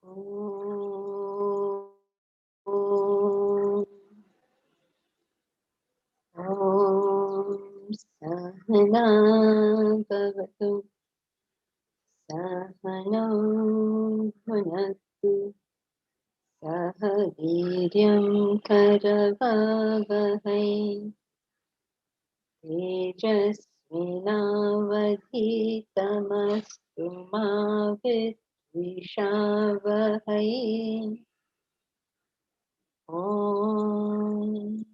Om Sahana Bhavatu Sahano Bhunaktu Saha Viryam Karavavahai Tejasvinavadhitamastu Ma Vidvishavahai Om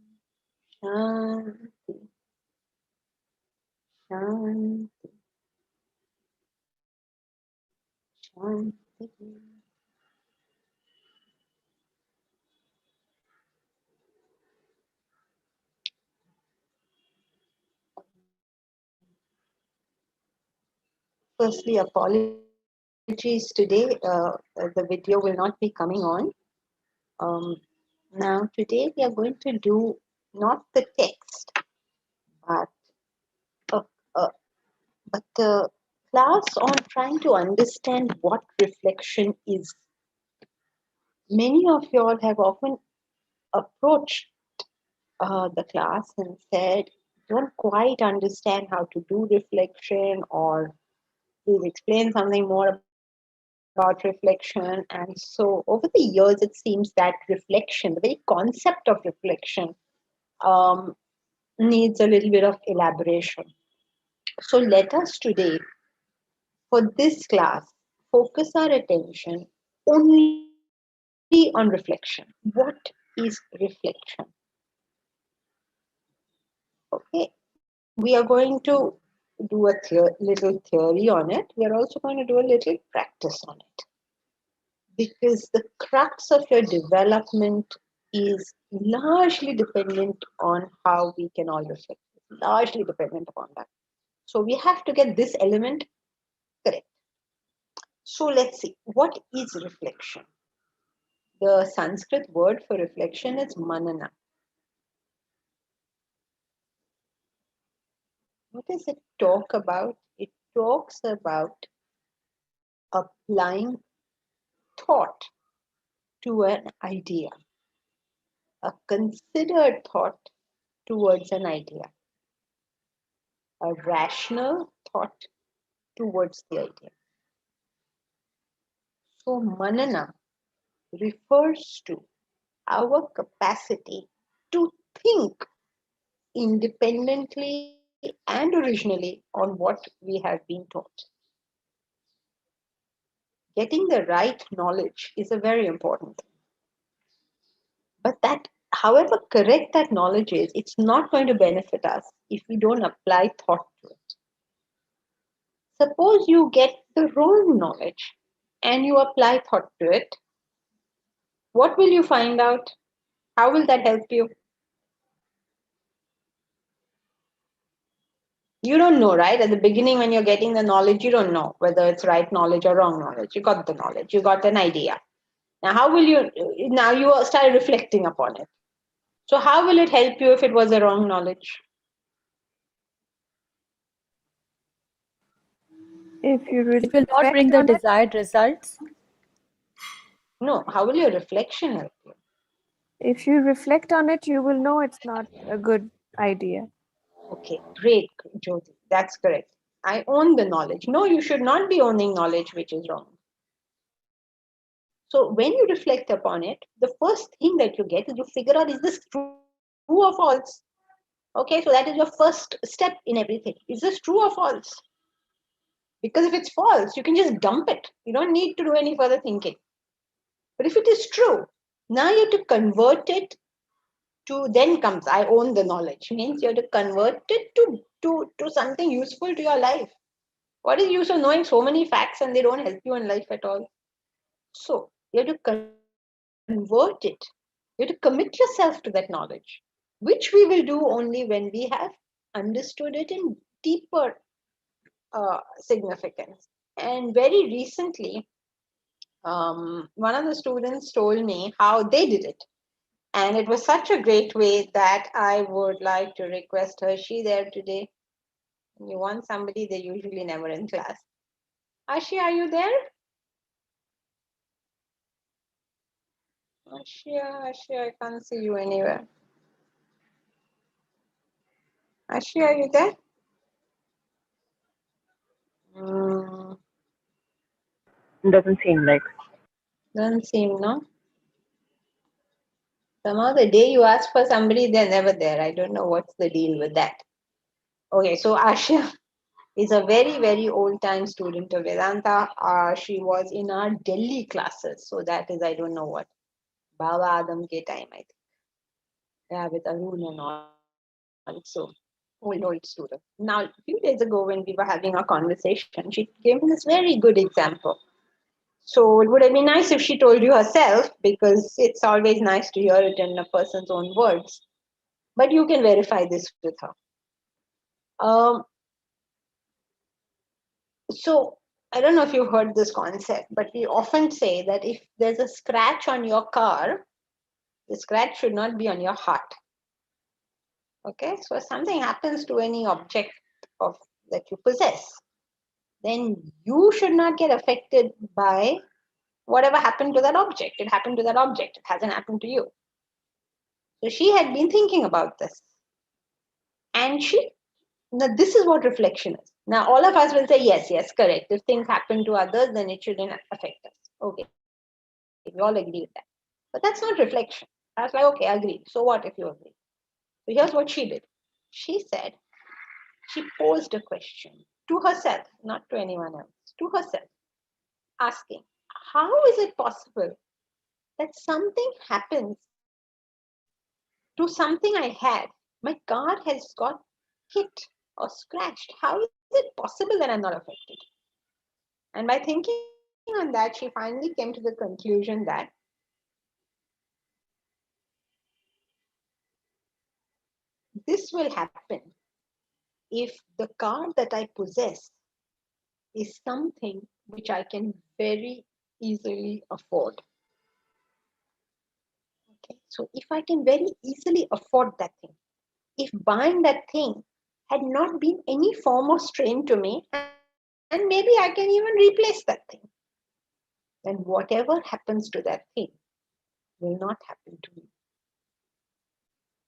Shanti Shanti Shanti. Firstly, apologies today. The video will not be coming on. Um, Now, today we are going to do not the text, but a, a, but a class on trying to understand what reflection is. Many of you all have often approached the class and said, don't quite understand how to do reflection, or please explain something more about reflection. And so over the years, it seems that reflection, the very concept of reflection, um, needs a little bit of elaboration. So let us today, for this class, focus our attention only on reflection. What is reflection? Okay, we are going to do a little theory on it. We are also going to do a little practice on it, because the crux of your development is largely dependent on how we can all reflect. Largely dependent upon that. So we have to get this element correct. So let's see, what is reflection? The Sanskrit word for reflection is manana. What does it talk about? It talks about applying thought to an idea, a considered thought towards an idea, a rational thought towards the idea. So, manana refers to our capacity to think independently and originally on what we have been taught. Getting the right knowledge is a very important thing. But that, however correct that knowledge is, it's not going to benefit us if we don't apply thought to it. Suppose you get the wrong knowledge and you apply thought to it, what will you find out? How will that help you? You don't know, right? At the beginning, when you're getting the knowledge, you don't know whether it's right knowledge or wrong knowledge. You got the knowledge, you got an idea. Now, how will you, now you start reflecting upon it. So, how will it help you if it was a wrong knowledge? If you It will not bring reflect the on it, desired results. No, how will your reflection help you? you will know it's not a good idea. Okay, great, Jyoti. That's correct. I own the knowledge. No, you should not be owning knowledge which is wrong. So when you reflect upon it, the first thing that you get is you figure out, is this true or false? Okay, so that is your first step in everything. Is this true or false? Because if it's false, you can just dump it. You don't need to do any further thinking. But if it is true, now you have to convert it to, then comes I own the knowledge. Means you have to convert it to something useful to your life. What is use of knowing so many facts and they don't help you in life at all? So you have to convert it. You have to commit yourself to that knowledge, which we will do only when we have understood it in deeper significance. And very recently, one of the students told me how they did it. And it was such a great way that I would like to request her. She there today. You want somebody, they're usually never in class. Ashi, are you there? Ashia, I can't see you anywhere. Ashia, are you there? Mm, Doesn't seem like. doesn't seem, no? Somehow the day you ask for somebody, they're never there. I don't know what's the deal with that. Okay, so Ashia is a very, very old time student of Vedanta. She was in our Delhi classes. So that is, I don't know what, Baba Adam ke time, I think. Yeah, with Arun and all. So old student. Now, a few days ago when we were having a conversation, she gave me this very good example. So it would have been nice if she told you herself, because it's always nice to hear it in a person's own words. But you can verify this with her. Um, so I don't know if you heard this concept, but we often say that if there's a scratch on your car, the scratch should not be on your heart. Okay, so if something happens to any object of that you possess, then you should not get affected by whatever happened to that object. It happened to that object. It hasn't happened to you. So she had been thinking about this, and now this is what reflection is. Now all of us will say yes, yes, correct. If things happen to others, then it shouldn't affect us. Okay, we all agree with that. But that's not reflection. I was like, okay, agreed. So what if you agree? So here's what she did. She said, she posed a question to herself, not to anyone else, to herself, asking, how is it possible that something happens to something I had? My car has got hit or scratched. How is it possible that I'm not affected? And by thinking on that, she finally came to the conclusion that this will happen if the car that I possess is something which I can very easily afford. Okay, so if I can very easily afford that thing, if buying that thing had not been any form of strain to me, and maybe I can even replace that thing, then whatever happens to that thing will not happen to me.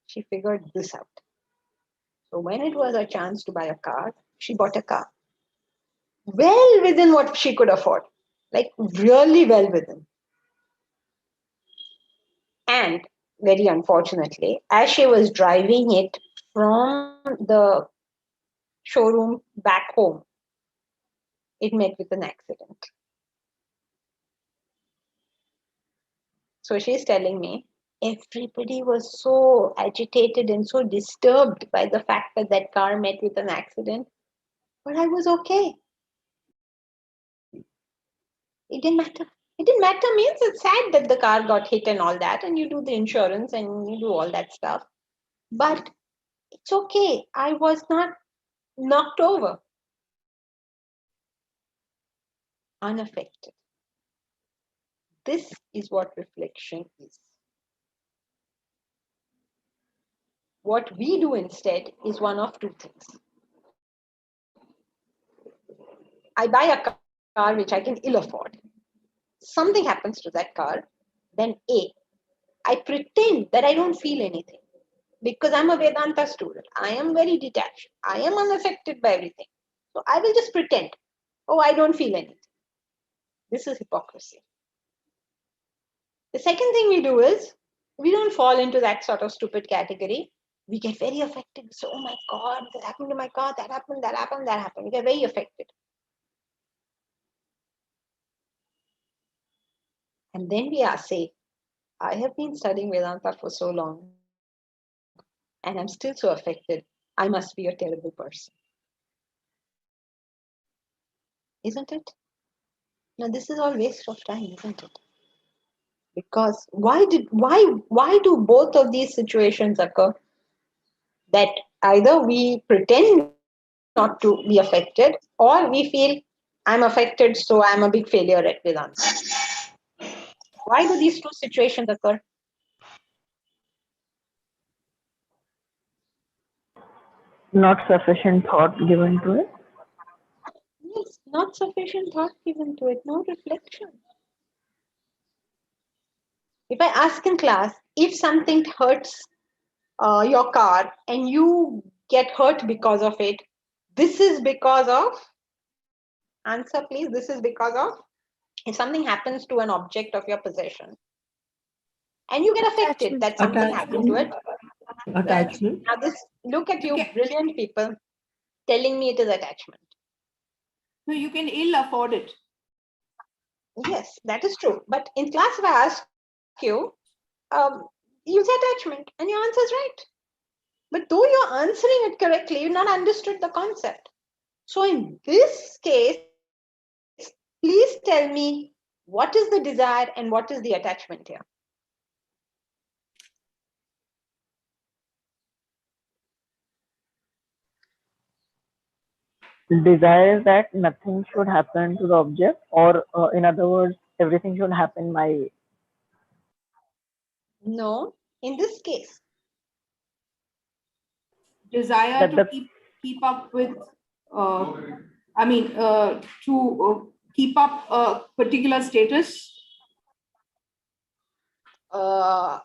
She figured this out. So when it was a chance to buy a car, she bought a car. Well within what she could afford. Like really well within. And very unfortunately, as she was driving it from the showroom back home, it met with an accident. So she's telling me everybody was so agitated and so disturbed by the fact that that car met with an accident, but I was okay. It didn't matter. It didn't matter means it's sad that the car got hit and all that, and you do the insurance and you do all that stuff. But it's okay. I was not knocked over, unaffected. This is what reflection is. What we do instead is one of two things. I buy a car which I can ill afford. Something happens to that car, then I pretend that I don't feel anything because I'm a Vedanta student. I am very detached. I am unaffected by everything. So I will just pretend, oh, I don't feel anything. This is hypocrisy. The second thing we do is we don't fall into that sort of stupid category. We get very affected. So, oh my God, that happened to my car, that happened, that happened, that happened. We get very affected. And then we are say, I have been studying Vedanta for so long and I'm still so affected. I must be a terrible person. Isn't it? Now this is all waste of time, isn't it? Because why do both of these situations occur? That either we pretend not to be affected or we feel I'm affected so I'm a big failure at Vedanta. Why do these two situations occur? Not sufficient thought given to it. Yes, not sufficient thought given to it, no reflection. If I ask in class, if something hurts your car and you get hurt because of it, this is because of, answer please, this is because of, if something happens to an object of your possession and you get affected Attachment. that something happened to it, Attachment. then Attachment. now this, look at You you can, brilliant people telling me it is attachment. no, you can ill afford it. Yes, that is true. But in class, if I ask you, use attachment, and your answer is right. But though you're answering it correctly, you've not understood the concept. So in this case, please tell me what is the desire and what is the attachment here? Desire that nothing should happen to the object, or in other words, everything should happen my way. No, in this case, Desire That to the keep up with, uh, I mean, to keep up a particular status. uh,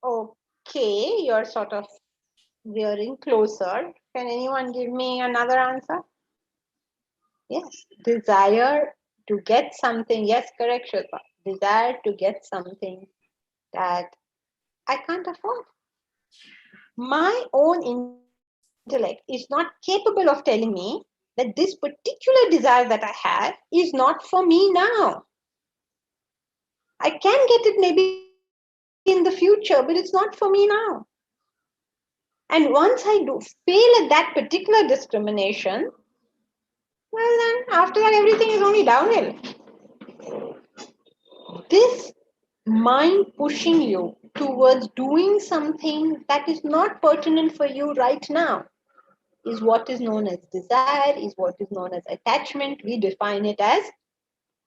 okay, you're sort of veering closer. Can anyone give me another answer? Yes, desire to get something. Yes, correct, Shilpa. Desire to get something that I can't afford. My own intellect is not capable of telling me that this particular desire that I have is not for me now. I can get it maybe in the future, but it's not for me now. And once I do fail at that particular discrimination, well, then after that, everything is only downhill. This mind pushing you towards doing something that is not pertinent for you right now is what is known as desire, is what is known as attachment. We define it as,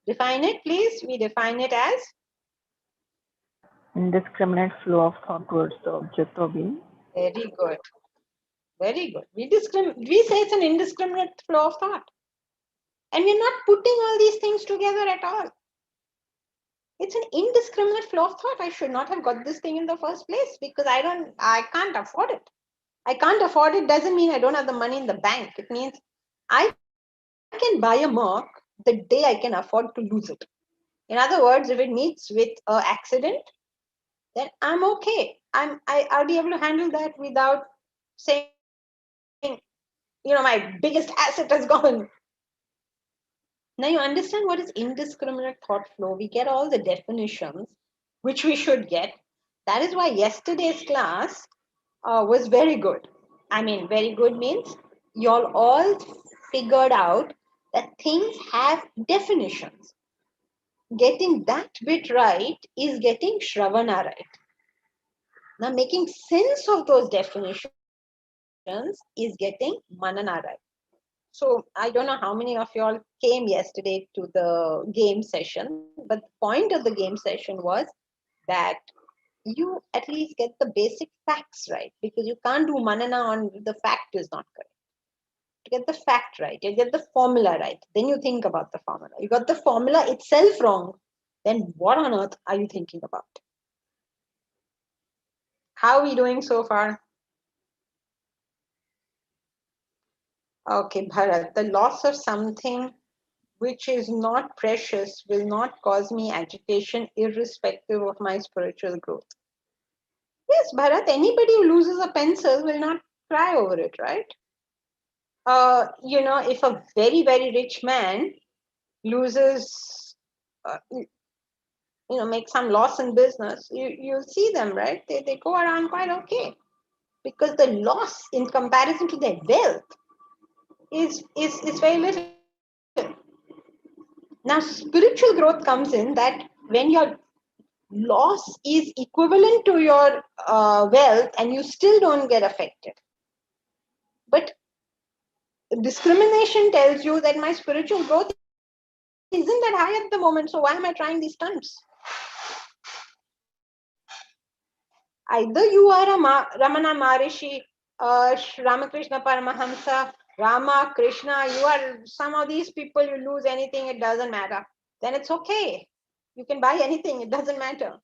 define it please, we define it as, indiscriminate flow of thought towards the object of being. very good, very good. We say it's an indiscriminate flow of thought. And we're not putting all these things together at all. It's an indiscriminate flow of thought. I should not have got this thing in the first place because I can't afford it. I can't afford it doesn't mean I don't have the money in the bank. It means I can buy a mark the day I can afford to lose it. In other words, if it meets with an accident, then I'm okay. I'll be able to handle that without saying, my biggest asset has gone. Now you understand what is indiscriminate thought flow. We get all the definitions, which we should get. That is why yesterday's class was very good. I mean, very good means y'all all figured out that things have definitions. Getting that bit right is getting Shravana right. Now, making sense of those definitions is getting Manana right. So, I don't know how many of y'all came yesterday to the game session, but the point of the game session was that you at least get the basic facts right because you can't do Manana on the fact is not correct. To get the fact right, you get the formula right, then you think about the formula. You got the formula itself wrong, then what on earth are you thinking about? How are we doing so far? Okay, Bharat, the loss of something which is not precious will not cause me agitation irrespective of my spiritual growth. Yes, Bharat, anybody who loses a pencil will not cry over it, right? If a very, very rich man loses, make some loss in business, you'll see them, right? They go around quite okay because the loss in comparison to their wealth is very little. Now, spiritual growth comes in that when your loss is equivalent to your wealth and you still don't get affected. But discrimination tells you that my spiritual growth isn't that high at the moment, so why am I trying these stunts? Either you are a Ramana Maharishi, Ramakrishna Paramahamsa, Rama, Krishna, you are some of these people, you lose anything, it doesn't matter. Then it's okay. You can buy anything, it doesn't matter.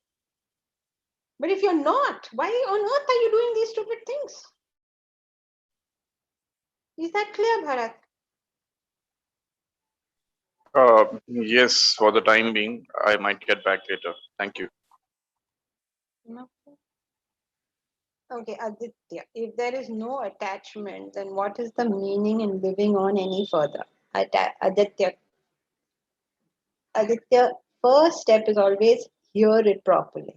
But if you're not, why on earth are you doing these stupid things? Is that clear, Bharat? Yes, for the time being, I might get back later. Thank you. No. Okay, Aditya, if there is no attachment, then what is the meaning in living on any further? Aditya, first step is always hear it properly.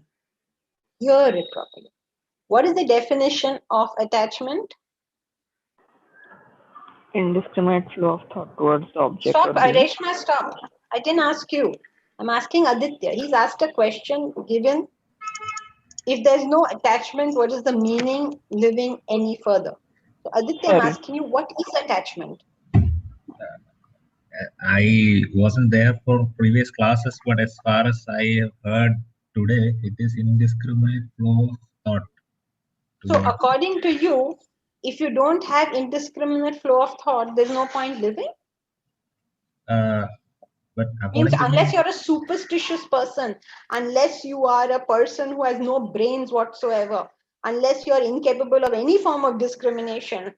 Hear it properly. What is the definition of attachment? Indiscriminate flow of thought towards the object Stop, or being. Reshma, stop. I didn't ask you. I'm asking Aditya. He's asked a question given if there's no attachment, what is the meaning living any further? So Aditya, I'm Sorry. asking you, what is attachment? I wasn't there for previous classes, but as far as I have heard today, it is indiscriminate flow of thought. So according to you, if you don't have indiscriminate flow of thought, there's no point living? But Means according to unless me, you're a superstitious person, unless you are a person who has no brains whatsoever, unless you're incapable of any form of discrimination,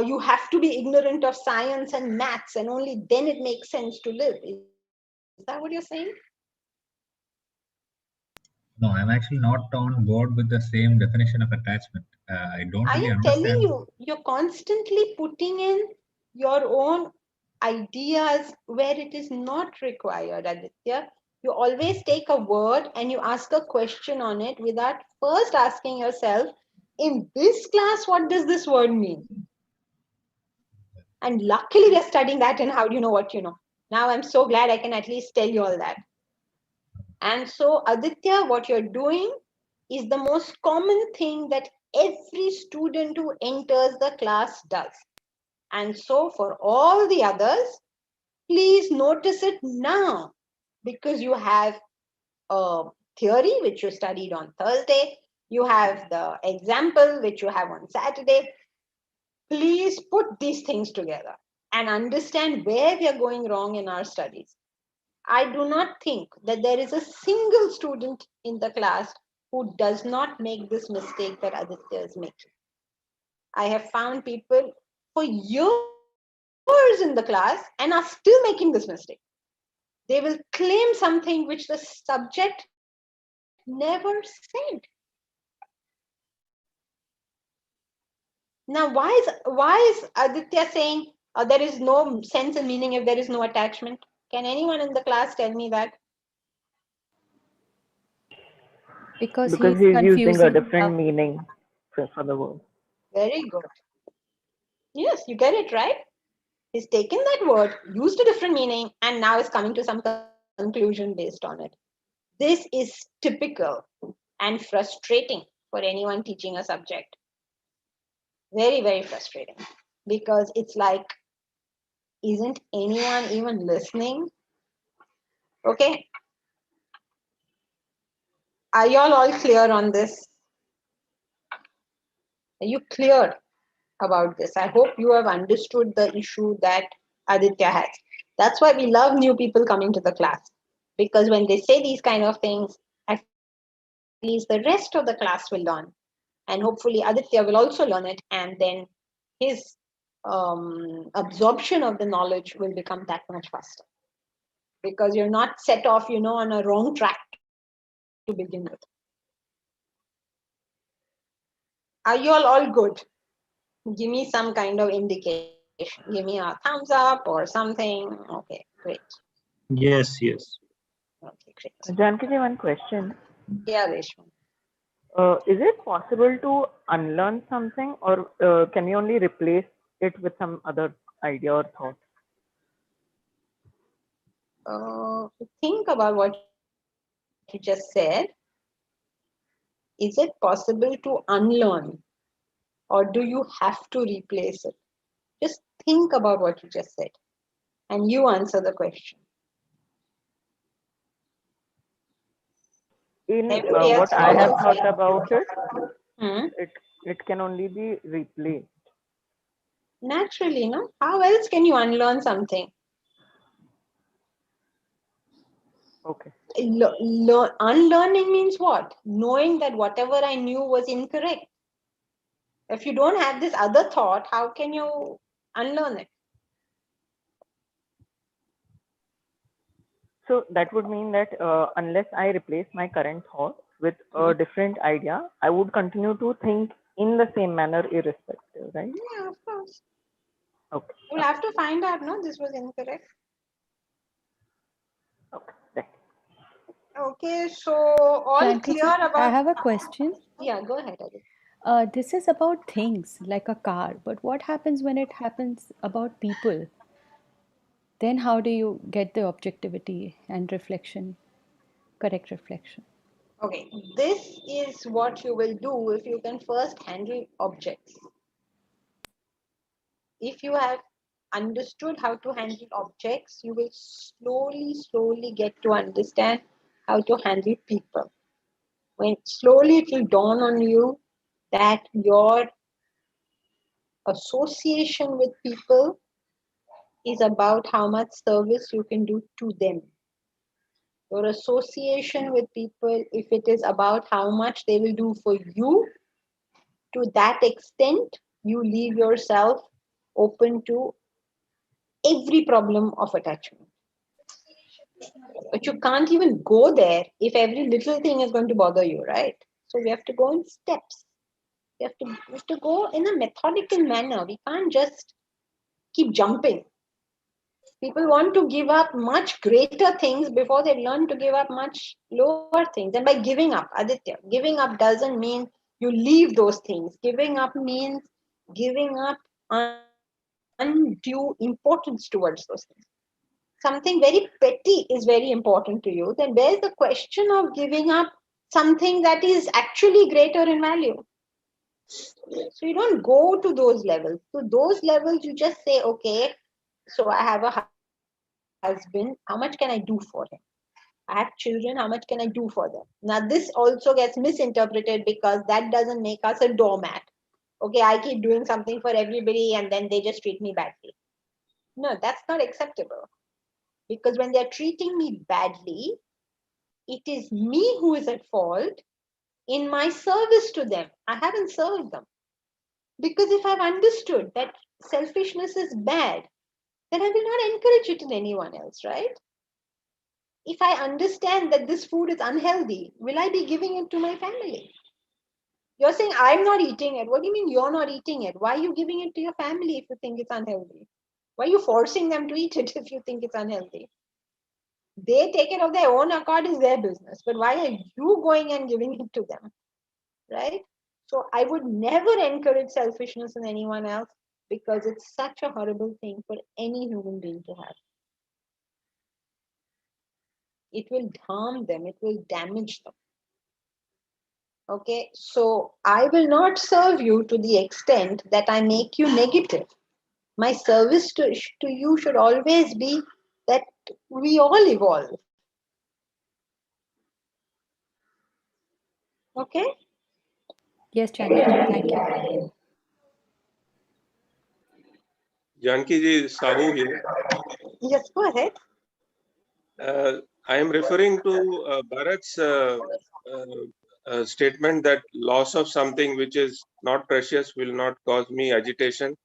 you have to be ignorant of science and maths, and only then it makes sense to live. Is that what you're saying? no, I'm actually not on board with the same definition of attachment. I don't I really am telling understand. you, you're constantly putting in your own ideas where it is not required, Aditya. You always take a word and you ask a question on it without first asking yourself, in this class, what does this word mean? And luckily, we're studying that, and how do you know what you know? Now, I'm so glad I can at least tell you all that. And so, Aditya, what you're doing is the most common thing that every student who enters the class does. And so for all the others, please notice it now, because you have a theory which you studied on Thursday, you have the example which you have on Saturday. Please put these things together and understand where we are going wrong in our studies. I do not think that there is a single student in the class who does not make this mistake that Aditya is making. I have found people for years in the class and are still making this mistake. They will claim something which the subject never said. Now, why is Aditya saying there is no sense and meaning if there is no attachment? Can anyone in the class tell me that? Because Because he's he's using a confusing. different meaning for the word. Very good. Yes, you get it right. He's taken that word, used a different meaning, and now is coming to some conclusion based on it. This is typical and frustrating for anyone teaching a subject. Very, very frustrating. Because it's like, isn't anyone even listening? Okay. Are y'all all clear on this? Are you clear about this? I hope you have understood the issue that Aditya has. That's why we love new people coming to the class. Because when they say these kind of things, at least the rest of the class will learn. And hopefully Aditya will also learn it, and then his absorption of the knowledge will become that much faster. Because you're not set off, on a wrong track to begin with. Are you all good? Give me some kind of indication. Give me a thumbs up or something. Okay, great. Yes, yes. Okay, great. Janki, one question. Yeah, Reshma. Is it possible to unlearn something, or can you only replace it with some other idea or thought? Think about what you just said. Is it possible to unlearn, or do you have to replace it? Just think about what you just said, and you answer the question. In Everybody else what I have follows? thought about it, Hmm? it can only be replaced. Naturally, no? How else can you unlearn something? Okay. Unlearning means what? Knowing that whatever I knew was incorrect. If you don't have this other thought, how can you unlearn it? So that would mean that unless I replace my current thought with a different idea, I would continue to think in the same manner irrespective, right? Yeah, of course. Okay. We'll have to find out, no, this was incorrect. Okay. Right. Okay, so all Janki clear ji, I about... have a question. Yeah, go ahead, Aditi. This is about things like a car, but what happens when it happens about people? Then how do you get the objectivity and reflection, correct reflection? Okay, this is what you will do if you can first handle objects. If you have understood how to handle objects, you will slowly get to understand how to handle people. When slowly it will dawn on you that your association with people is about how much service you can do to them. Your association with people, if it is about how much they will do for you, to that extent, you leave yourself open to every problem of attachment. But you can't even go there if every little thing is going to bother you, right? So we have to go in steps. We have to go in a methodical manner. We can't just keep jumping. People want to give up much greater things before they learn to give up much lower things. And by giving up, Aditya, giving up doesn't mean you leave those things. Giving up means giving up undue importance towards those things. Something very petty is very important to you, then where's the question of giving up something that is actually greater in value? So you don't go to those levels. To those levels, you just say, okay, so I have a husband, how much can I do for him? I have children, how much can I do for them? Now, this also gets misinterpreted because that doesn't make us a doormat. Okay, I keep doing something for everybody and then they just treat me badly. No, that's not acceptable. Because when they're treating me badly, it is me who is at fault in my service to them. I haven't served them. Because if I've understood that selfishness is bad, then I will not encourage it in anyone else, right? If I understand that this food is unhealthy, will I be giving it to my family? You're saying I'm not eating it. What do you mean you're not eating it? Why are you giving it to your family if you think it's unhealthy? Why are you forcing them to eat it if you think it's unhealthy? They take it of their own accord is their business. But why are you going and giving it to them? Right? So I would never encourage selfishness in anyone else because it's such a horrible thing for any human being to have. It will harm them, it will damage them. Okay, so I will not serve you to the extent that I make you negative. My service to you should always be that we all evolve. Okay? Yes, Janki ji, thank you. Janki ji, Sahu here. Yes, go ahead. I am referring to Bharat's statement that loss of something which is not precious will not cause me agitation,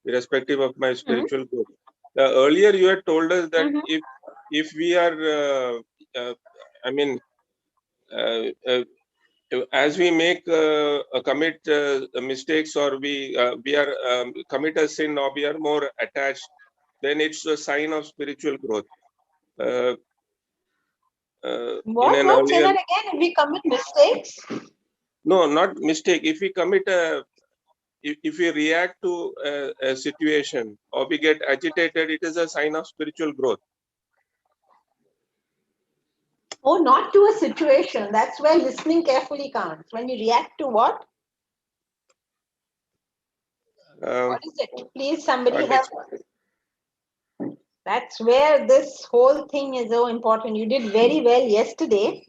irrespective of my spiritual growth. Earlier, you had told us that if we are, I mean, as we make commit mistakes or we are commit a sin or we are more attached, then it's a sign of spiritual growth. What? Say that again. If we commit mistakes? No, not mistake. If we commit if we react to a situation or we get agitated, it is a sign of spiritual growth. Oh, not to a situation. That's where listening carefully counts. When you react to what? What is it? Please, somebody help. That's where this whole thing is so important. You did very well yesterday,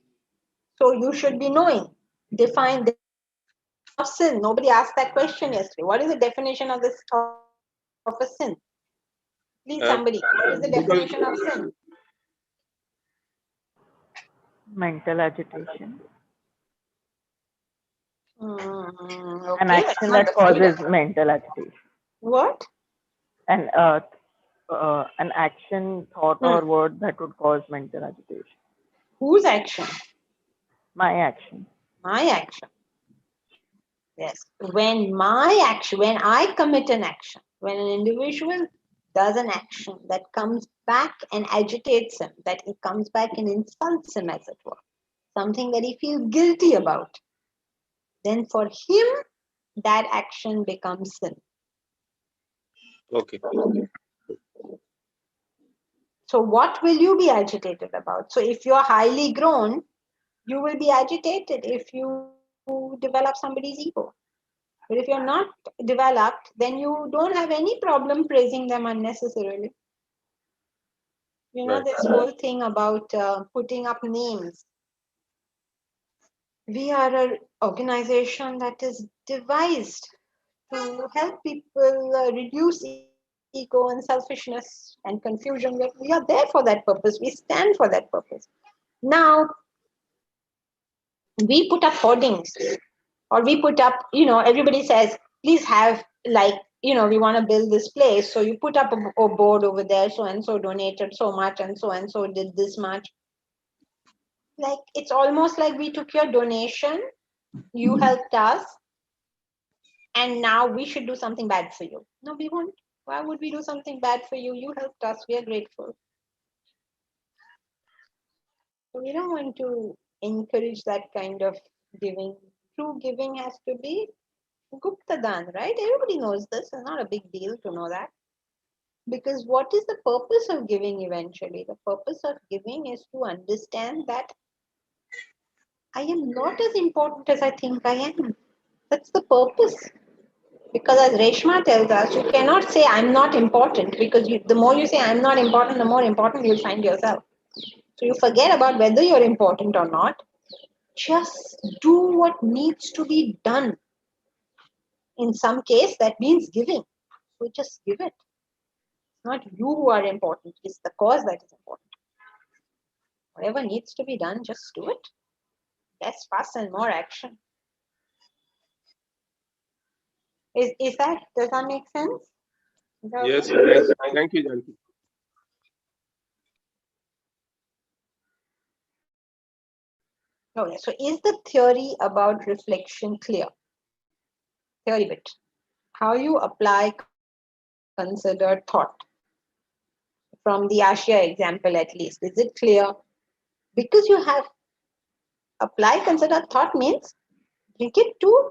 so you should be knowing. Define the definition of sin. Nobody asked that question yesterday. What is the definition of this of a sin? Please, somebody. What is the definition of sin? Mental agitation. Okay, An that's action not that the causes freedom. mental agitation. What? An an action, thought, or word that would cause mental agitation. Whose action? My action. My action. Yes. When I commit an action, when an individual does an action that comes back and agitates him, that it comes back and insults him, as it were, something that he feels guilty about, then for him, that action becomes sin. Okay. So what will you be agitated about? So if you're highly grown, you will be agitated if you develop somebody's ego. But if you're not developed, then you don't have any problem praising them unnecessarily. Right. This whole thing about putting up names. We are an organization that is devised to help people reduce ego and selfishness and confusion. We are there for that purpose. We stand for that purpose. Now, we put up hoardings, or we put up, everybody says, please have, like, we want to build this place. So you put up a board over there, so and so donated so much, and so did this much. Like, it's almost like we took your donation, you helped us, and now we should do something bad for you. No, we won't. Why would we do something bad for you? You helped us. We are grateful. So we don't want to encourage that kind of giving. True giving has to be Gupta Dan, right? Everybody knows this. It's not a big deal to know that. Because what is the purpose of giving eventually? The purpose of giving is to understand that I am not as important as I think I am. That's the purpose. Because as Reshma tells us, you cannot say I'm not important, because the more you say I'm not important, the more important you'll find yourself. So you forget about whether you're important or not. Just do what needs to be done. In some case, that means giving. So just give it. It's not you who are important, it's the cause that is important. Whatever needs to be done, just do it. Less fuss and more action. Does that make sense? Yes. Thank you, Janki. Okay, so is the theory about reflection clear? Theory bit. How you apply considered thought. From the Ashia example, at least. Is it clear? Because you have apply considered thought means bring it to,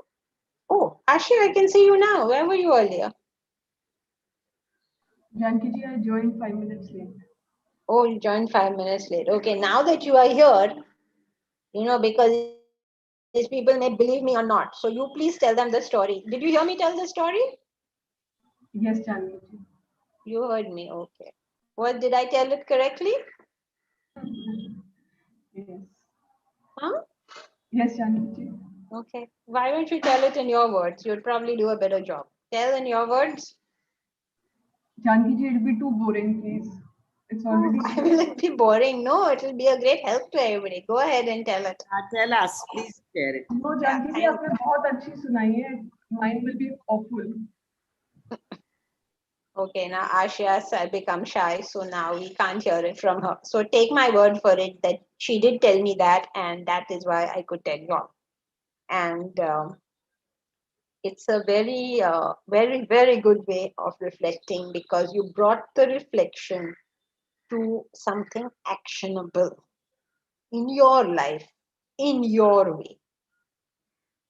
oh, Ashia, I can see you now. Where were you earlier? Janki ji, I joined 5 minutes late. Oh, you joined 5 minutes late. Okay, now that you are here, because these people may believe me or not. So you please tell them the story. Did you hear me tell the story? Yes, Janki ji. You heard me. Okay. What, did I tell it correctly? Yes. Huh? Yes, Janki ji. Okay. Why don't you tell it in your words? You'd probably do a better job. Tell in your words. Janki ji, it'll be too boring, please. It's already Why late. will it be boring? No, it will be a great help to everybody. Go ahead and tell it. Tell us, please share it. No, Janki ji, आपने बहुत अच्छी सुनाई है. Mine will be awful. Okay, now Ashia has become shy, so now we can't hear it from her. So take my word for it that she did tell me that, and that is why I could tell you all. And it's a very, very, very good way of reflecting, because you brought the reflection to something actionable in your life, in your way.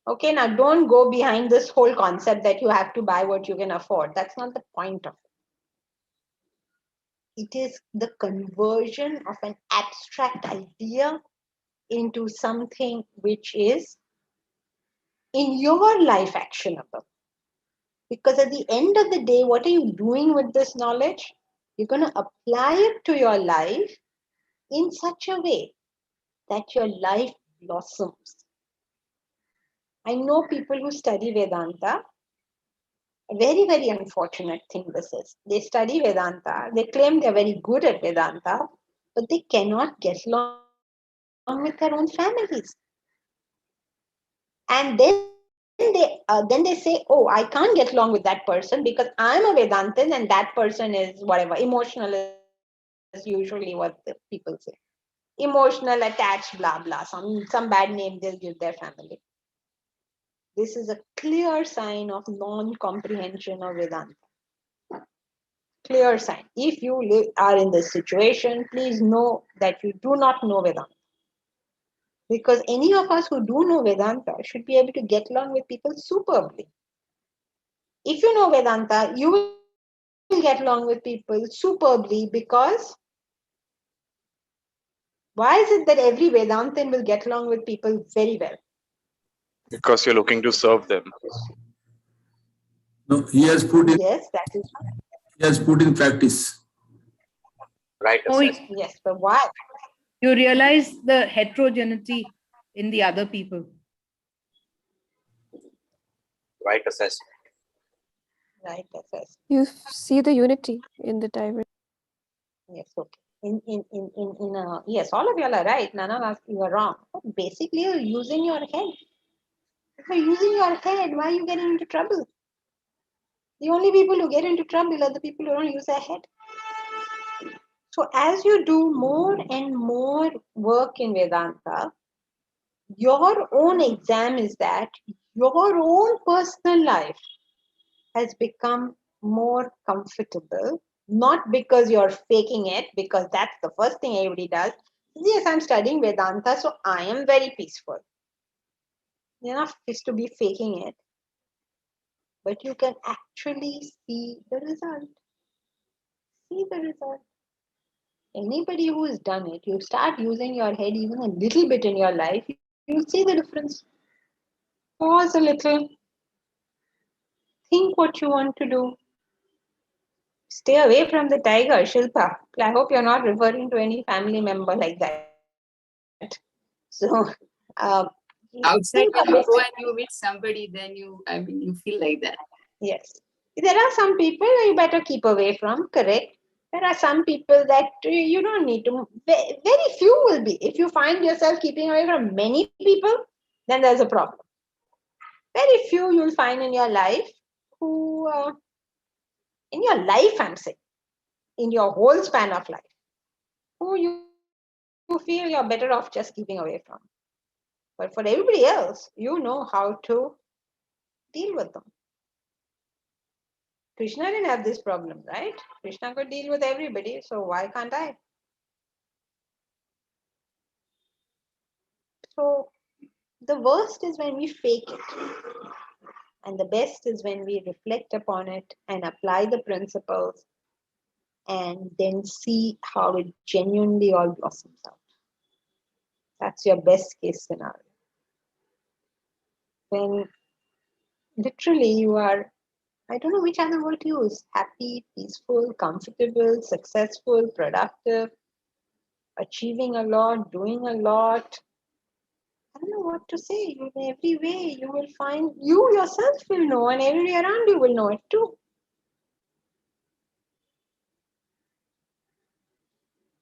Okay, now don't go behind this whole concept that you have to buy what you can afford. That's not the point of it. It is the conversion of an abstract idea into something which is in your life actionable. Because at the end of the day, what are you doing with this knowledge? You're going to apply it to your life in such a way that your life blossoms. I know people who study Vedanta. A very, very unfortunate thing this is. They study Vedanta, they claim they're very good at Vedanta, but they cannot get along with their life. with their own families. And then they say, oh, I can't get along with that person because I'm a Vedantin and that person is whatever. Emotional is usually what the people say. Emotional, attached, blah, blah. Some bad name they'll give their family. This is a clear sign of non-comprehension of Vedanta. Clear sign. If you are in this situation, please know that you do not know Vedanta. Because any of us who do know Vedanta should be able to get along with people superbly. If you know Vedanta, you will get along with people superbly because why is it that every Vedantin will get along with people very well? Because you're looking to serve them. No, he has put in. Yes, that is right. He has put in practice. Right Oh, assessment. Yes, but why? you realize the heterogeneity in the other people. Right assessment. Right, yes. You see the unity in the diversity. Yes, okay. Yes, all of you are right. None of us you are wrong. But basically, you're using your head. If you're using your head, why are you getting into trouble? The only people who get into trouble are the people who don't use their head. So as you do more and more work in Vedanta, your own exam is that your own personal life has become more comfortable, not because you're faking it, because that's the first thing everybody does. Yes, I'm studying Vedanta, so I am very peaceful. Enough is to be faking it, but you can actually see the result. See the result. Anybody who has done it, you start using your head even a little bit in your life, you'll see the difference. Pause a little, think what you want to do. Stay away from the tiger, Shilpa. I hope you're not referring to any family member like that. So, uh, Outside, think when of you it. go and you meet somebody, then you feel like that. Yes. There are some people you better keep away from, correct? There are some people that you don't need to, very few will be. If you find yourself keeping away from many people, then there's a problem. Very few you'll find in your life who, I'm saying, in your whole span of life, who you feel you're better off just keeping away from. But for everybody else, you know how to deal with them. Krishna didn't have this problem, right? Krishna could deal with everybody, so why can't I? So the worst is when we fake it. And the best is when we reflect upon it and apply the principles and then see how it genuinely all blossoms out. That's your best case scenario. When literally you are, I don't know which other word to use, happy, peaceful, comfortable, successful, productive, achieving a lot, doing a lot. I don't know what to say. In every way, you will find, you yourself will know, and everybody around you will know it too.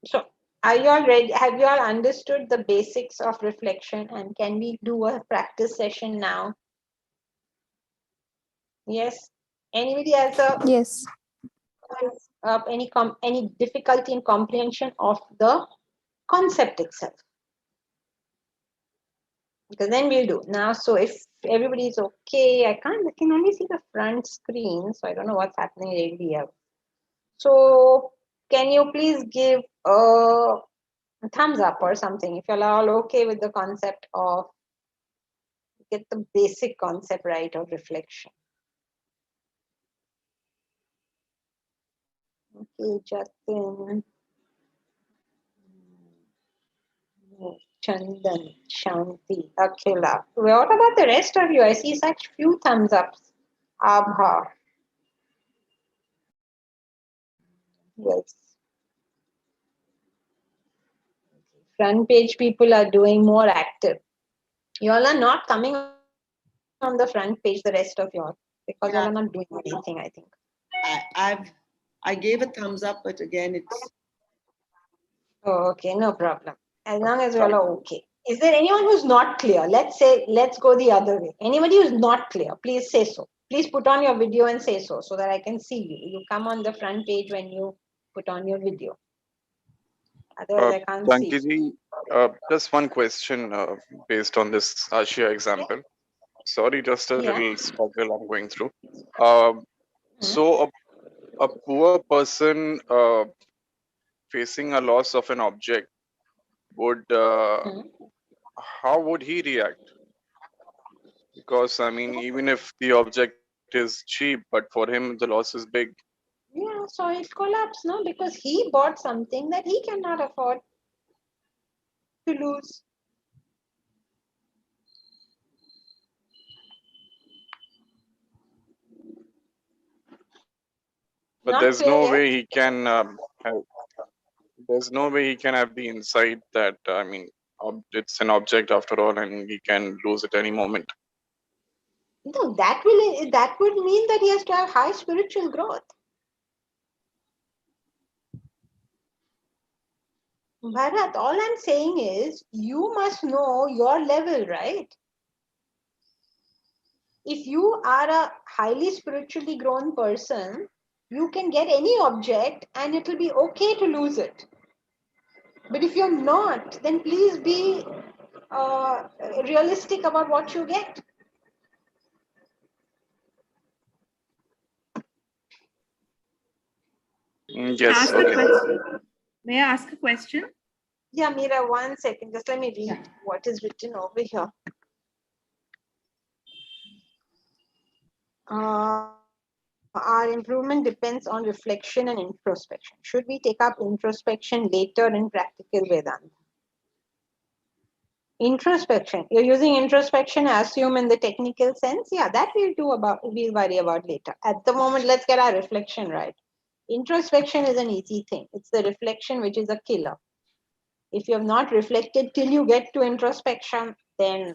So, are you all ready? Have you all understood the basics of reflection? And can we do a practice session now? Yes. Anybody has Yes. any difficulty in comprehension of the concept itself? Because then we'll do now. So if everybody is okay, I can only see the front screen, so I don't know what's happening with everybody else. So can you please give a thumbs up or something if you're all okay with the concept of, get the basic concept right of reflection. Okay, Jatin, Chandan, Shanti, Akhila. What about the rest of you? I see such few thumbs ups. Abha. Yes. Front page people are doing more active. You all are not coming on the front page, the rest of you all, because you all are not doing anything, I think. I gave a thumbs up, but again, it's. Oh, okay, no problem. As long as you all are okay. Is there anyone who's not clear? Let's go the other way. Anybody who's not clear, please say so. Please put on your video and say so that I can see you. You come on the front page when you put on your video. Otherwise, I can't see. Janki ji, just one question based on this Asia example. Sorry, just a little struggle I'm going through. So a poor person facing a loss of an object would how would he react? Because I mean, even if the object is cheap, but for him the loss is big. Yeah, so it collapsed, no? Because he bought something that he cannot afford to lose. But Not there's clear no yet? way he can there's no way he can have the insight that I mean, it's an object after all, and he can lose at any moment. No, that would mean that he has to have high spiritual growth. Bharat, all I'm saying is you must know your level, right? If you are a highly spiritually grown person, you can get any object and it will be okay to lose it. But if you're not, then please be realistic about what you get. Yes, okay. May I ask a question? Yeah, Meera, 1 second. Just let me read what is written over here. Our improvement depends on reflection and introspection. Should we take up introspection later in practical Vedanta? Introspection. You're using introspection, assume in the technical sense. Yeah, that we'll worry about later. At the moment, let's get our reflection right. Introspection is an easy thing. It's the reflection which is a killer. If you have not reflected till you get to introspection, then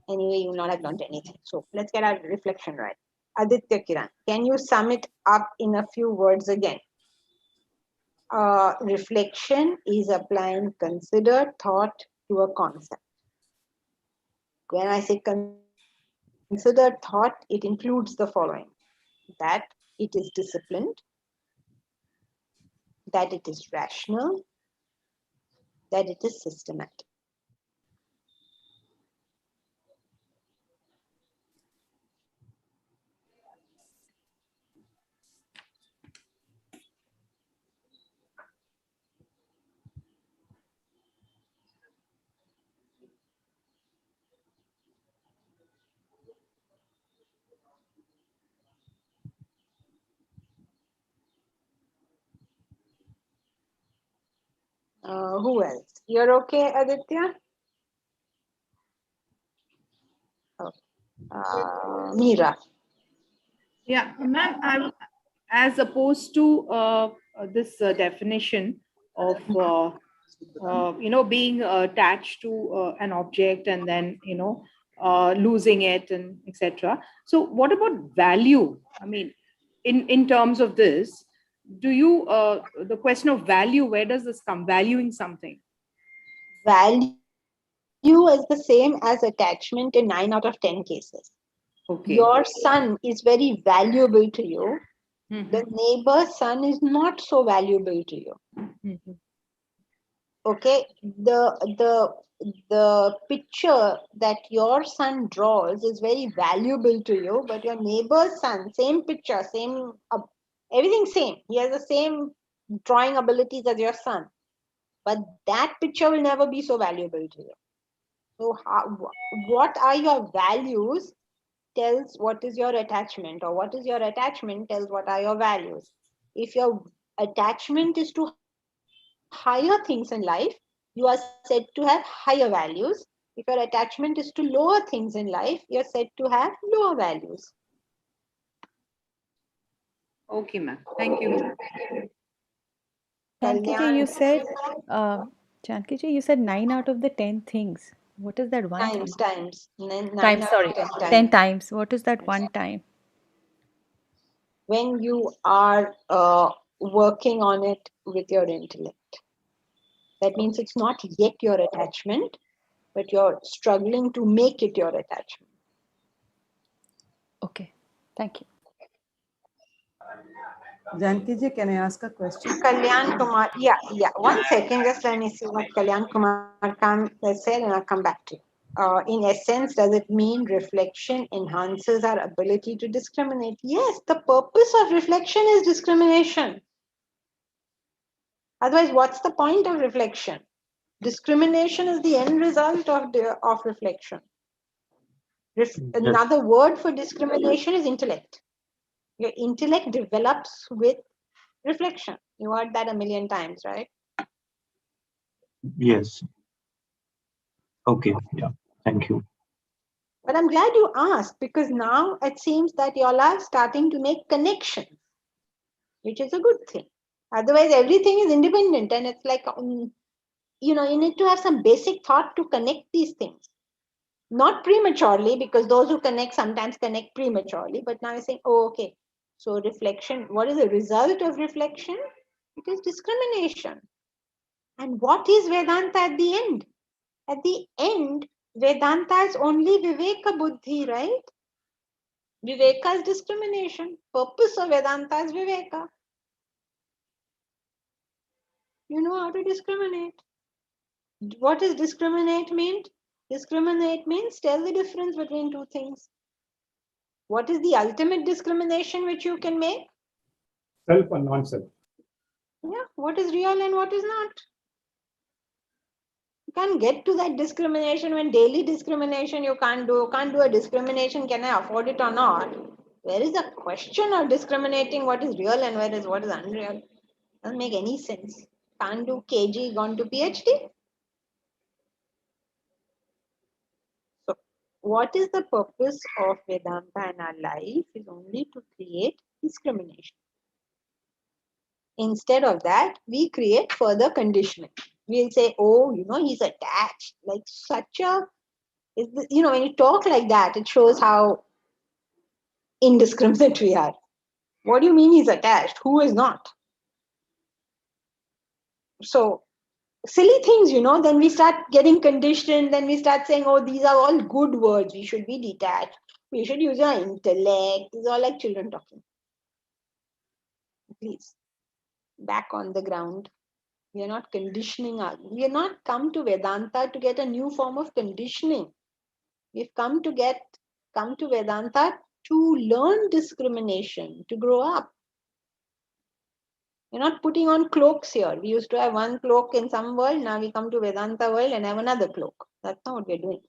anyway, you will not have learned anything. So let's get our reflection right. Aditya Kiran, can you sum it up in a few words again? Reflection is applying considered thought to a concept. When I say considered thought, it includes the following: that it is disciplined, that it is rational, that it is systematic. Who else? You're okay, Aditya? Okay. Meera. Yeah, ma'am, as opposed to this definition of being attached to an object and then losing it and etc. So what about value? I mean, in terms of this, do you the question of value, where does this come? Valuing something. Value is the same as attachment in 9 out of 10 cases. Okay. Your son is very valuable to you. Mm-hmm. The neighbor's son is not so valuable to you. Mm-hmm. Okay, the picture that your son draws is very valuable to you, but your neighbor's son, same picture, same everything same. He has the same drawing abilities as your son, but that picture will never be so valuable to you. So what are your values tells what is your attachment, or what is your attachment tells what are your values. If your attachment is to higher things in life, you are said to have higher values. If your attachment is to lower things in life, you're said to have lower values. Okay, ma'am. Thank you. Janki you said, Janki you said 9 out of the 10 things. What is that one Times. time? 9 Times, out sorry, of 10 times. 10 times. What is that one time? When you are working on it with your intellect. That means it's not yet your attachment, but you're struggling to make it your attachment. Okay, thank you. Janki ji, can I ask a question? Kalyan Kumar, yeah. 1 second, just let me see what Kalyan Kumar said, and I'll come back to you. In essence, does it mean reflection enhances our ability to discriminate? Yes, the purpose of reflection is discrimination. Otherwise, what's the point of reflection? Discrimination is the end result of reflection. Another word for discrimination is intellect. Your intellect develops with reflection. You heard that a million times, right? Yes. Okay. Yeah. Thank you. But I'm glad you asked, because now it seems that you all are starting to make connections, which is a good thing. Otherwise, everything is independent, and it's like, you need to have some basic thought to connect these things. Not prematurely, because those who connect sometimes connect prematurely, but now you're saying, oh, okay, so reflection, what is the result of reflection? It is discrimination. And what is Vedanta at the end? At the end, Vedanta is only Viveka Buddhi, right? Viveka is discrimination. Purpose of Vedanta is Viveka. You know how to discriminate. What does discriminate mean? Discriminate means tell the difference between two things. What is the ultimate discrimination which you can make? Self and non-self. Yeah, what is real and what is not. You can't get to that discrimination when daily discrimination you can't do. You can't do a discrimination, can I afford it or not? Where is the question of discriminating what is real and what is unreal? Doesn't make any sense. Can't do KG, gone to PhD. So, what is the purpose of Vedanta in our life is only to create discrimination. Instead of that, we create further conditioning. We'll say, oh, he's attached. Like such a, when you talk like that, it shows how indiscriminate we are. What do you mean he's attached? Who is not? So, silly things, then we start getting conditioned, then we start saying, oh, these are all good words. We should be detached. We should use our intellect. These are all like children talking. Please, back on the ground. We are not conditioning us. We are not come to Vedanta to get a new form of conditioning. We've come to Vedanta to learn discrimination, to grow up. We're not putting on cloaks here. We used to have one cloak in some world. Now we come to Vedanta world and have another cloak. That's not what we're doing.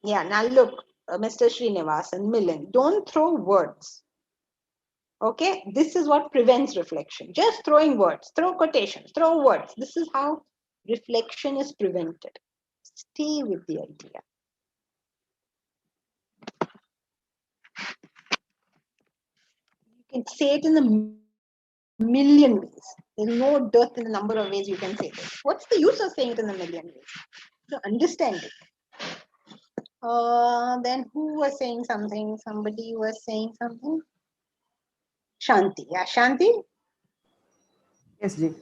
Yeah, now look, Mr. Srinivasan, Milan, don't throw words. Okay, this is what prevents reflection. Just throwing words, throw quotations, throw words. This is how reflection is prevented. Stay with the idea. You can say it in a million ways. There's no dearth in the number of ways you can say this. What's the use of saying it in a million ways? To understand it. Then who was saying something? Somebody was saying something. Shanti. Yeah, Shanti? Yes, Ji.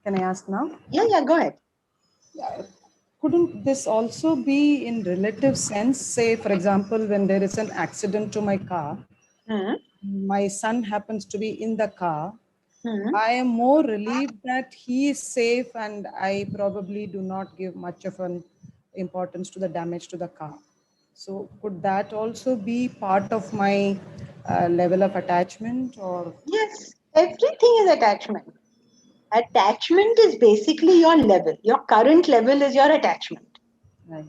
Can I ask now? Yeah, go ahead. Yeah. Couldn't this also be in relative sense? Say, for example, when there is an accident to my car, my son happens to be in the car. I am more relieved that he is safe, and I probably do not give much of an importance to the damage to the car. So could that also be part of my level of attachment? Or yes, everything is attachment. Attachment is basically your level. Your current level is your attachment. Right.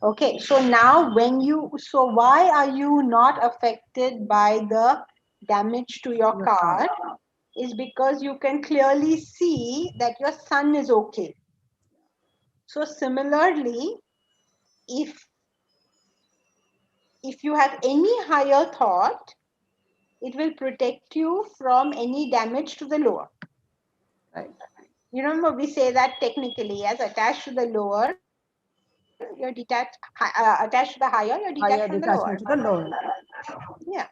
Okay, so now why are you not affected by the damage to your car? Is because you can clearly see that your son is okay. So similarly, if you have any higher thought, it will protect you from any damage to the lower. Right. You remember we say that technically as attached to the lower, you're attached to the higher, you're detached from the lower. Higher detachment to the lower. Yeah.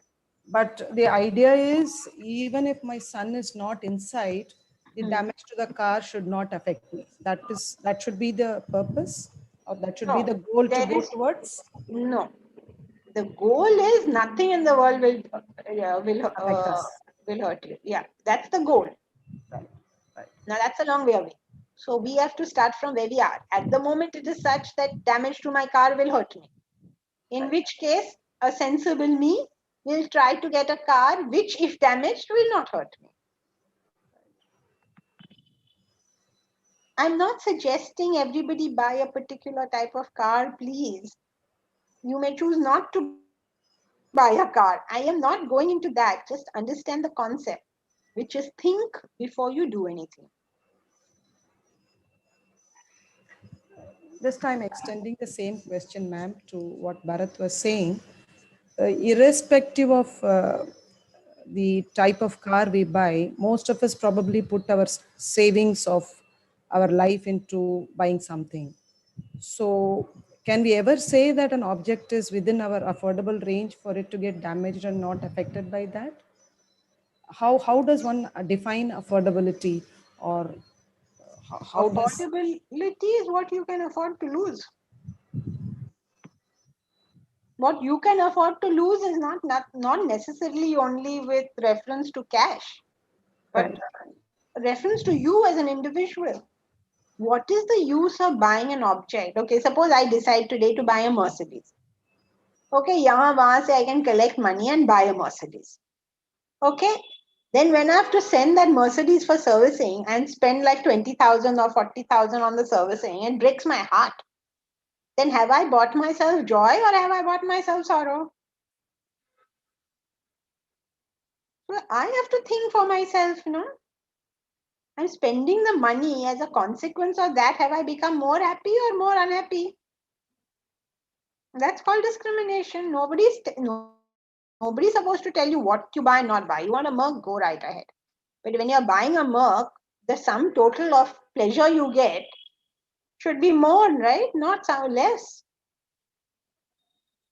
But the idea is, even if my son is not inside, the damage to the car should not affect me. That should be the purpose, or that should be the goal to go towards. No, the goal is nothing in the world Affect us. will hurt you. Yeah, that's the goal. Right. Right. Now that's a long way away. So we have to start from where we are. At the moment, it is such that damage to my car will hurt me. In which case, a sensible me will try to get a car which, if damaged, will not hurt me. I'm not suggesting everybody buy a particular type of car, please. You may choose not to buy a car. I am not going into that. Just understand the concept, which is think before you do anything. This time extending the same question, ma'am, to what Bharat was saying. Irrespective of the type of car we buy, most of us probably put our savings of our life into buying something. So can we ever say that an object is within our affordable range for it to get damaged and not affected by that? How does one define affordability, or how does... Affordability is what you can afford to lose. What you can afford to lose is not necessarily only with reference to cash, but reference to you as an individual. What is the use of buying an object? Okay, suppose I decide today to buy a Mercedes. Okay, yahan wahan se I can collect money and buy a Mercedes. Okay, then when I have to send that Mercedes for servicing and spend like 20,000 or 40,000 on the servicing, it breaks my heart. Then have I bought myself joy or have I bought myself sorrow? So I have to think for myself, I'm spending the money. As a consequence of that, have I become more happy or more unhappy? That's called discrimination. Nobody's supposed to tell you what to buy and not buy. You want a Merc, go right ahead. But when you're buying a Merc, the sum total of pleasure you get should be more, right? Not less.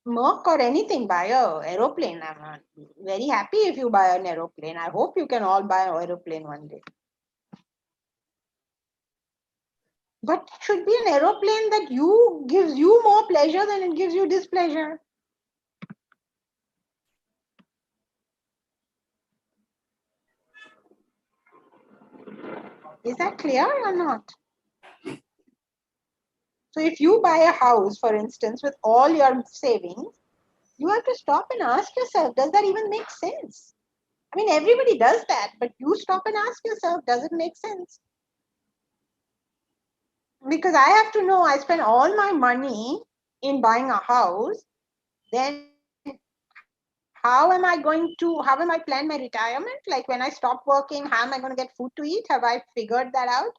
Merc or anything, buy a aeroplane. I'm very happy if you buy an aeroplane. I hope you can all buy an aeroplane one day. But it should be an aeroplane that gives you more pleasure than it gives you displeasure. Is that clear or not? So if you buy a house, for instance, with all your savings, you have to stop and ask yourself, does that even make sense? I mean, everybody does that, but you stop and ask yourself, does it make sense? Because I have to know, I spend all my money in buying a house, then how am I plan my retirement? Like when I stop working, how am I going to get food to eat? Have I figured that out?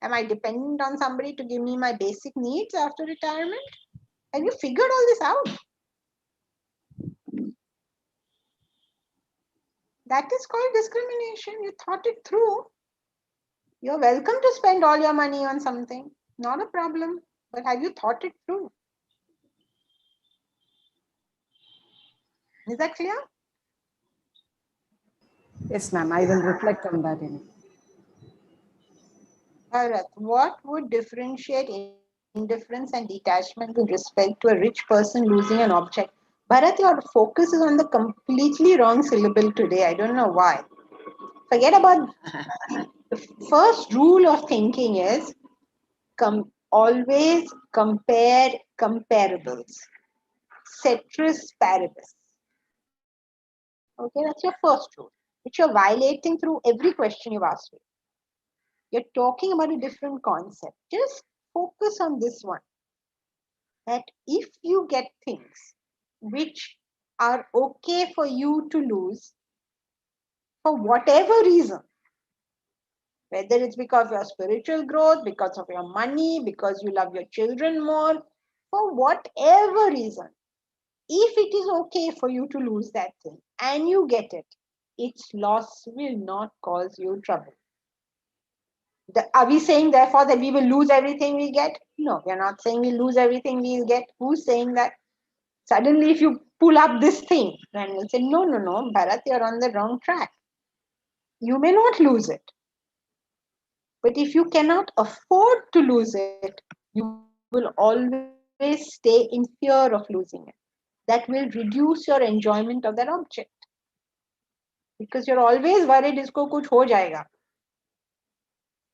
Am I dependent on somebody to give me my basic needs after retirement? Have you figured all this out? That is called discrimination. You thought it through. You're welcome to spend all your money on something. Not a problem. But have you thought it through? Is that clear? Yes, ma'am. I will reflect on that. Bharat, what would differentiate indifference and detachment with respect to a rich person losing an object? Bharat, your focus is on the completely wrong syllable today. I don't know why. Forget about the first rule of thinking is always compare comparables. Ceteris paribus. Okay, that's your first rule, which you're violating through every question you've asked me. You're talking about a different concept. Just focus on this one. That if you get things which are okay for you to lose for whatever reason, whether it's because of your spiritual growth, because of your money, because you love your children more, for whatever reason, if it is okay for you to lose that thing and you get it, its loss will not cause you trouble. Are we saying therefore that we will lose everything we get? No, we are not saying we lose everything we get. Who's saying that? Suddenly, if you pull up this thing, then we'll say, no, no, no, Bharat, you're on the wrong track. You may not lose it. But if you cannot afford to lose it, you will always stay in fear of losing it. That will reduce your enjoyment of that object. Because you're always worried, isko kuch ho jayega.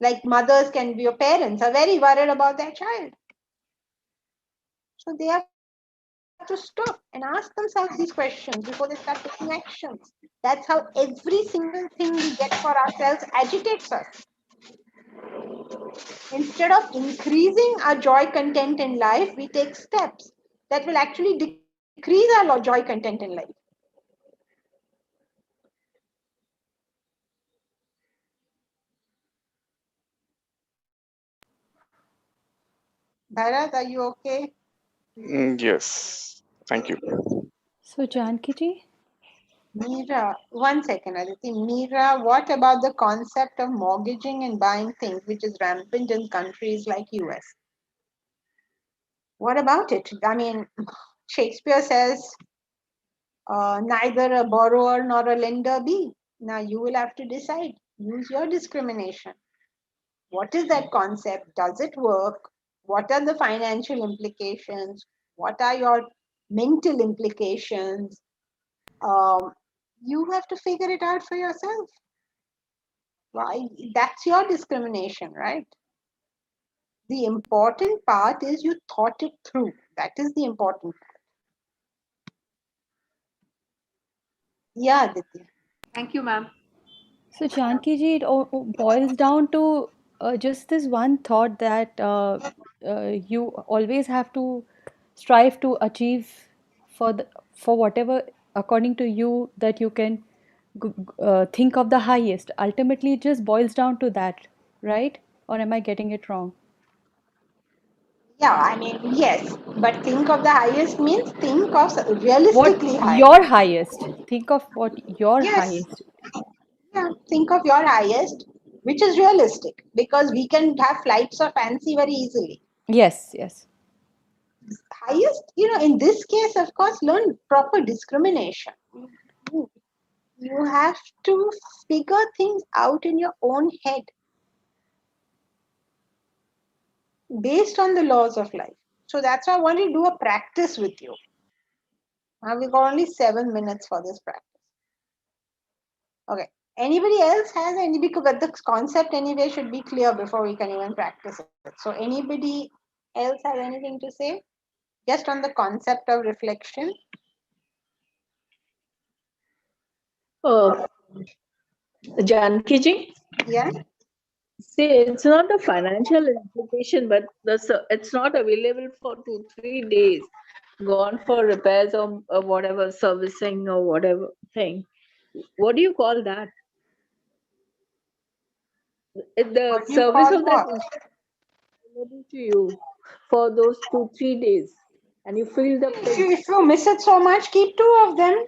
Like mothers can be, your parents are very worried about their child. So they have to stop and ask themselves these questions before they start taking actions. That's how every single thing we get for ourselves agitates us. Instead of increasing our joy content in life, we take steps that will actually decrease our joy content in life. Bharat, are you okay? Yes. Thank you. So Janki ji, Meera, one second, Aditi. Meera, what about the concept of mortgaging and buying things, which is rampant in countries like US? What about it? I mean, Shakespeare says, neither a borrower nor a lender be. Now you will have to decide. Use your discrimination. What is that concept? Does it work? What are the financial implications? What are your mental implications? You have to figure it out for yourself. Why? That's your discrimination, right? The important part is you thought it through. That is the important part. Yeah, Aditi. Thank you, ma'am. so Janki ji, it boils down to just this one thought that you always have to strive to achieve for whatever according to you that you can think of the highest. Ultimately, it just boils down to that, right? Or am I getting it wrong? Yeah, I mean, yes, but think of the highest means think of What realistically high. your highest? Think of what your Yes, highest. yeah, think of your highest, which is realistic because we can have flights of fancy very easily. Yes, yes. Highest, in this case, of course, learn proper discrimination. You you have to figure things out in your own head based on the laws of life. So that's why I want to do a practice with you. Now we've got only 7 minutes for this practice. Okay. Anybody else has any, because the concept anyway should be clear before we can even practice it. So anybody else has anything to say? Just on the concept of reflection? Janki ji, Yeah. see, it's not a financial implication, but it's not available for 2-3 days. Gone for repairs or whatever servicing or whatever thing. What do you call that? The What do you service call of that what? is available to you for those 2-3 days, and you feel the pinch. If you miss it so much, keep 2 of them.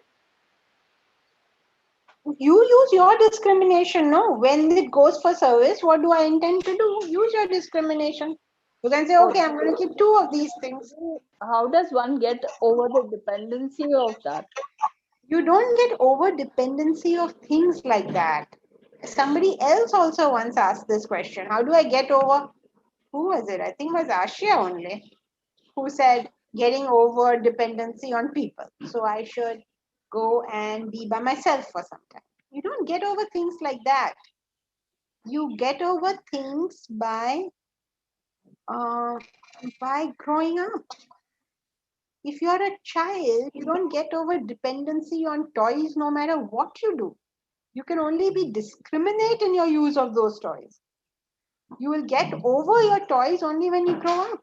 You use your discrimination, no? When it goes for service, what do I intend to do? Use your discrimination. You can say, okay, I'm going to keep 2 of these things. How does one get over the dependency of that? You don't get over dependency of things like that. Somebody else also once asked this question. How do I get over? Who was it? I think it was Ashia only, who said getting over dependency on people. So I should go and be by myself for some time. You don't get over things like that. You get over things uh, by growing up. If you're a child, you don't get over dependency on toys no matter what you do. You can only be discriminate in your use of those toys. You will get over your toys only when you grow up.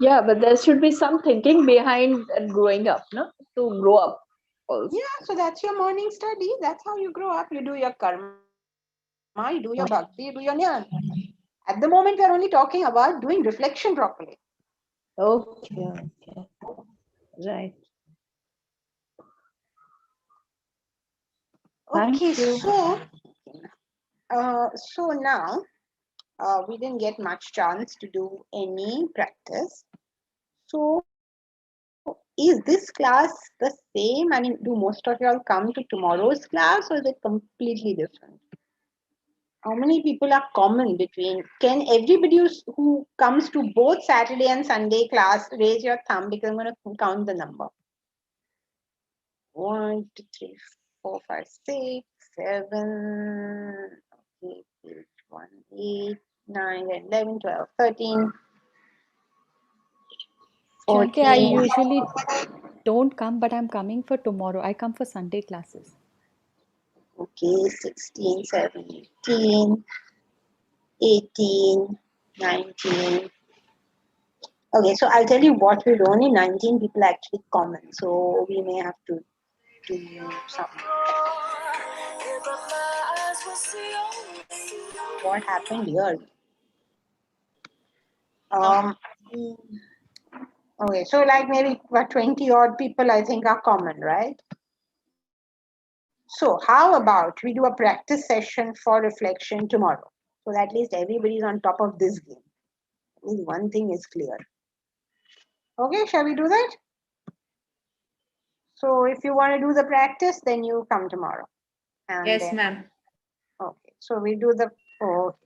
Yeah, but there should be some thinking behind growing up, no? To grow up also. Yeah, so that's your morning study. That's how you grow up. You do your karma, you do your bhakti, you do your jnana. At the moment, we are only talking about doing reflection properly. Okay, okay. Right. Okay, Thank you. so now We didn't get much chance to do any practice. So is this class the same? I mean, do most of y'all come to tomorrow's class, or is it completely different? How many people are common between? Can everybody who comes to both Saturday and Sunday class raise your thumb, because I'm going to count the number. 1, 2, 3, 4, 5, 6, 7, okay, 8, 1, 8, 9, 10, 11, 12, 13, Janki, I 14. usually don't come, but I'm coming for tomorrow. I come for Sunday classes. Okay, 16, 17, 18, 19. Okay, so I'll tell you what, we're only 19 people actually common, so we may have to do some. What happened here? Okay, so like maybe about 20 odd people I think are common, right? So how about we do a practice session for reflection tomorrow? So that at least everybody's on top of this game. At least one thing is clear. Okay, shall we do that? So if you want to do the practice, then you come tomorrow. And Yes, then, ma'am. okay, so we do the, oh,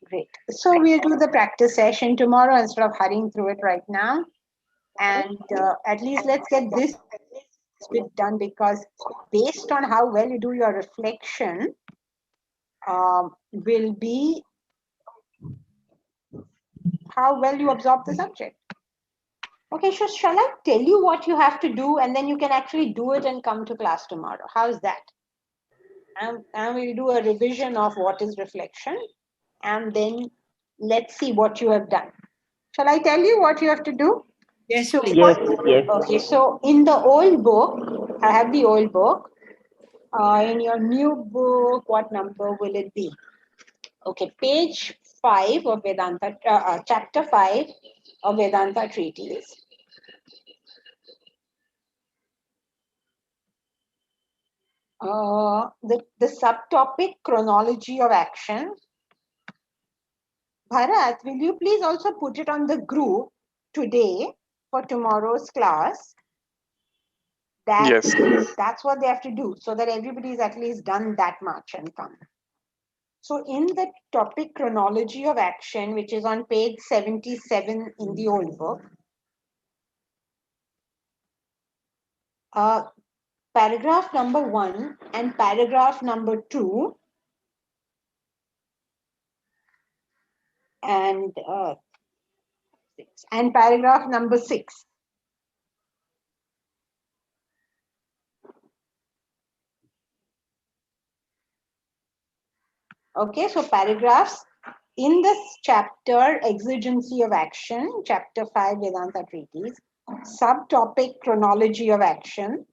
great. So we'll do the practice session tomorrow instead of hurrying through it right now. And at least let's get this bit done, because based on how well you do your reflection will be how well you absorb the subject. Okay, so shall I tell you what you have to do, and then you can actually do it and come to class tomorrow? How's that? And we'll do a revision of what is reflection, and then let's see what you have done. Shall I tell you what you have to do? Yes, so please. Yes, yes. Okay, so in the old book, I have the old book. In your new book, what number will it be? Okay, page 5 of Vedanta, chapter 5 of Vedanta Treatise. The subtopic chronology of action. Bharat, will you please also put it on the group today for tomorrow's class? Yes. That's what they have to do, so that everybody's at least done that much and come. So in the topic chronology of action, which is on page 77 in the old book, paragraph number 1 and paragraph number 2 and paragraph number 6. Okay, so paragraphs in this chapter, exigency of action, chapter 5 Vedanta Treatise, subtopic chronology of action,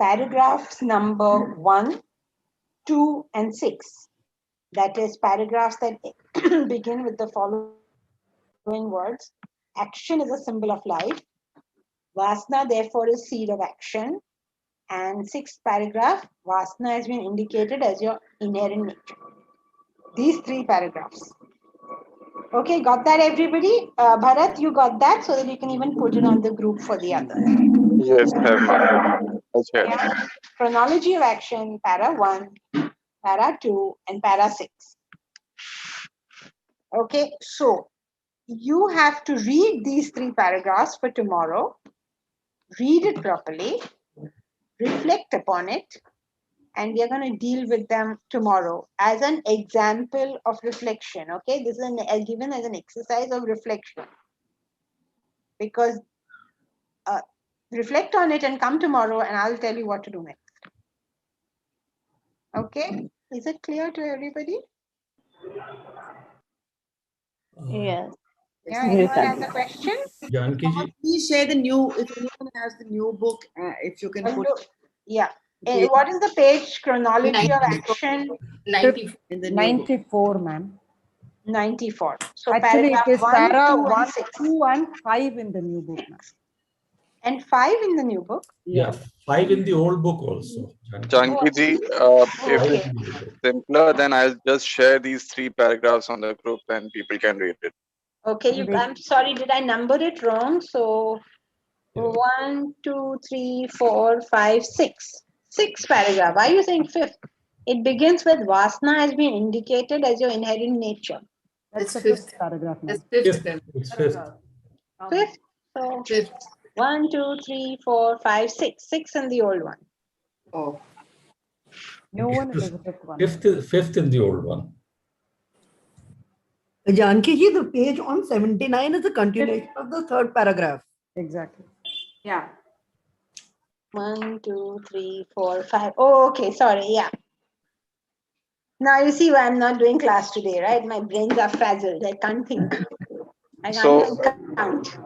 paragraphs number 1, 2, and 6. That is paragraphs that begin with the following words: action is a symbol of life. Vasana, therefore, is seed of action. And 6th paragraph, Vasana has been indicated as your inherent nature. These 3 paragraphs. Okay, got that, everybody? Bharat, you got that, so that you can even put it on the group for the others. Yes, I have marked it. Okay. Yeah. Chronology of action, para 1, para 2, and para 6. Okay, so you have to read these 3 paragraphs for tomorrow, read it properly, reflect upon it, and we are going to deal with them tomorrow as an example of reflection. Okay, this is given as an exercise of reflection, because reflect on it and come tomorrow and I'll tell you what to do next. Okay, is it clear to everybody? Yes. Yeah, Yes, anyone has Aunty. a question? Janki ji, Please share the new, if anyone has the new book, if you can put Yeah. it What is the page chronology of 94. action? 94. in the new book. 94, ma'am. 94. So Actually, it paragraph is 1, para 2, and 1, 6. 2, and 5 in the new book, ma'am. And 5 in the new book? Yeah, 5 in the old book also. Janki ji, if Okay. it's simpler, then I'll just share these 3 paragraphs on the group and people can read it. Okay, I'm sorry, did I number it wrong? So 1, 2, 3, 4, 5, 6. 6 paragraph. Why are you saying 5th? It begins with Vasana has been indicated as your inherent nature. That's the fifth paragraph now. It's fifth. 5th. So 1, 2, 3, 4, 5, 6. 6 in the old one. Oh. No one is the fifth one. Fifth in the old one. Janki ji, the page on 79 is a continuation of the third paragraph. Exactly. Yeah. 1, 2, 3, 4, 5. Oh, okay. Sorry. Yeah. Now you see why I'm not doing class today, right? My brains are frazzled. I can't think. I can't count.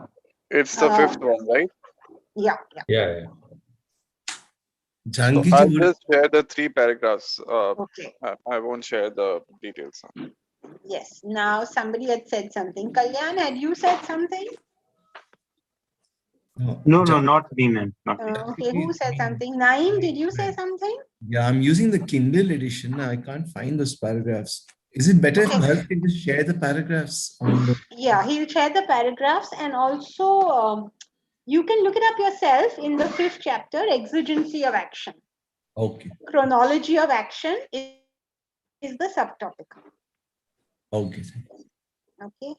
It's the 5th one, right? Yeah. Yeah. So I'll just share the 3 paragraphs. Okay. I won't share the details. Yes. Now somebody had said something. Kalyan, had you said something? No, not me, man. Not me. Okay. Who said something? Naeem, did you say something? Yeah, I'm using the Kindle edition. I can't find those paragraphs. Is it better if Bharat can just share the paragraphs on the... Yeah, he'll share the paragraphs, and also you can look it up yourself in the 5th chapter, Exigency of Action. Okay. Chronology of action is the subtopic. Okay. Okay.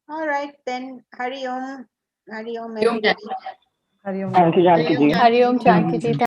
All right, then Hari Om. Hari Om, everybody. Hari Om. Thank you, Janki ji. Hari Om, Janki ji.